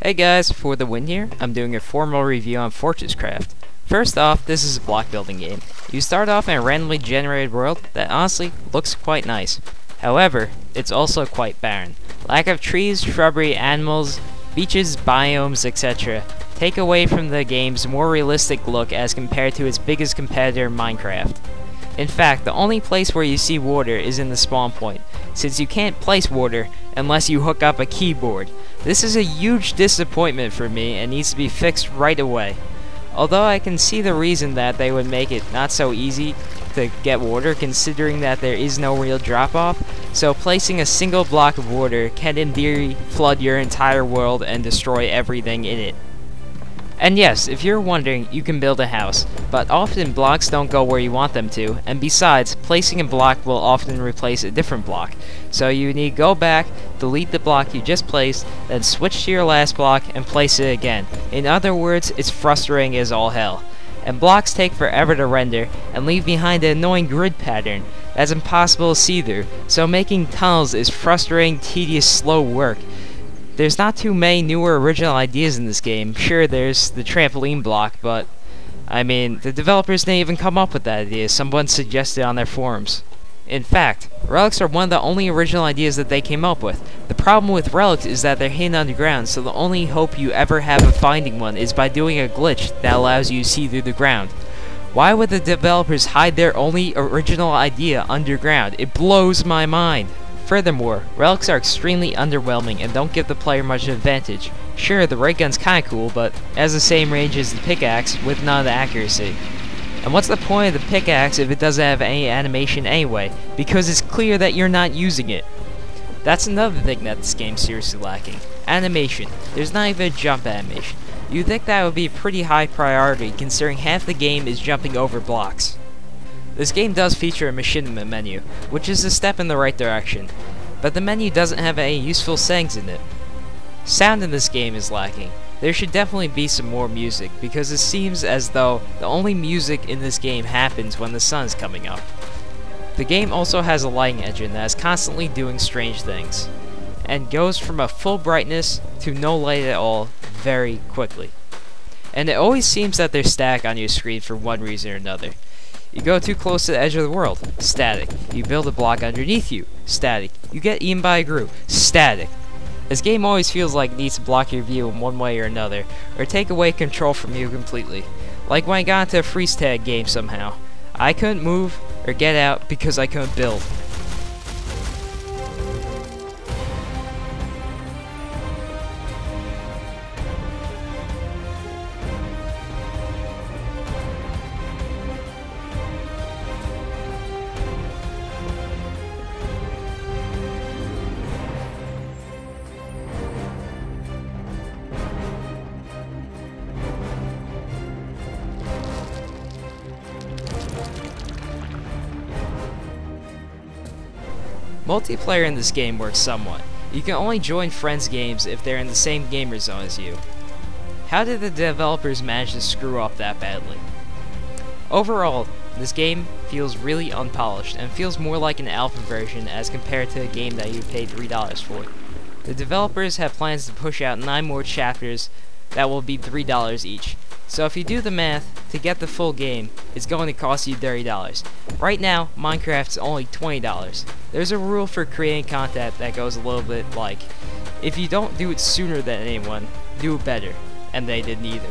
Hey guys, for the win here, I'm doing a formal review on Fortresscraft. First off, this is a block building game. You start off in a randomly generated world that honestly looks quite nice. However, it's also quite barren. Lack of trees, shrubbery, animals, beaches, biomes, etc. take away from the game's more realistic look as compared to its biggest competitor, Minecraft. In fact, the only place where you see water is in the spawn point, since you can't place water unless you hook up a keyboard. This is a huge disappointment for me and needs to be fixed right away. Although I can see the reason that they would make it not so easy to get water, considering that there is no real drop-off, so placing a single block of water can in theory flood your entire world and destroy everything in it. And yes, if you're wondering, you can build a house, but often blocks don't go where you want them to, and besides, placing a block will often replace a different block. So you need to go back, delete the block you just placed, then switch to your last block and place it again. In other words, it's frustrating as all hell. And blocks take forever to render, and leave behind an annoying grid pattern that's impossible to see through, so making tunnels is frustrating, tedious, slow work. There's not too many newer original ideas in this game. Sure, there's the trampoline block, but I mean, the developers didn't even come up with that idea. Someone suggested on their forums. In fact, relics are one of the only original ideas that they came up with. The problem with relics is that they're hidden underground, so the only hope you ever have of finding one is by doing a glitch that allows you to see through the ground. Why would the developers hide their only original idea underground? It blows my mind. Furthermore, relics are extremely underwhelming and don't give the player much advantage. Sure, the ray gun's kinda cool, but it has the same range as the pickaxe with none of the accuracy. And what's the point of the pickaxe if it doesn't have any animation anyway? Because it's clear that you're not using it. That's another thing that this game's seriously lacking. Animation. There's not even a jump animation. You'd think that would be a pretty high priority considering half the game is jumping over blocks. This game does feature a machinima menu, which is a step in the right direction, but the menu doesn't have any useful settings in it. Sound in this game is lacking. There should definitely be some more music, because it seems as though the only music in this game happens when the sun is coming up. The game also has a lighting engine that is constantly doing strange things, and goes from a full brightness to no light at all very quickly. And it always seems that there's static on your screen for one reason or another. You go too close to the edge of the world, static. You build a block underneath you, static. You get eaten by a group, static. This game always feels like it needs to block your view in one way or another, or take away control from you completely. Like when I got into a freeze tag game somehow. I couldn't move or get out because I couldn't build. Multiplayer in this game works somewhat. You can only join friends' games if they're in the same gamer zone as you. How did the developers manage to screw up that badly? Overall, this game feels really unpolished and feels more like an alpha version as compared to a game that you paid $3 for. The developers have plans to push out 9 more chapters that will be $3 each. So if you do the math, to get the full game, it's going to cost you $30. Right now, Minecraft's only $20. There's a rule for creating content that goes a little bit like, if you don't do it sooner than anyone, do it better. And they did neither.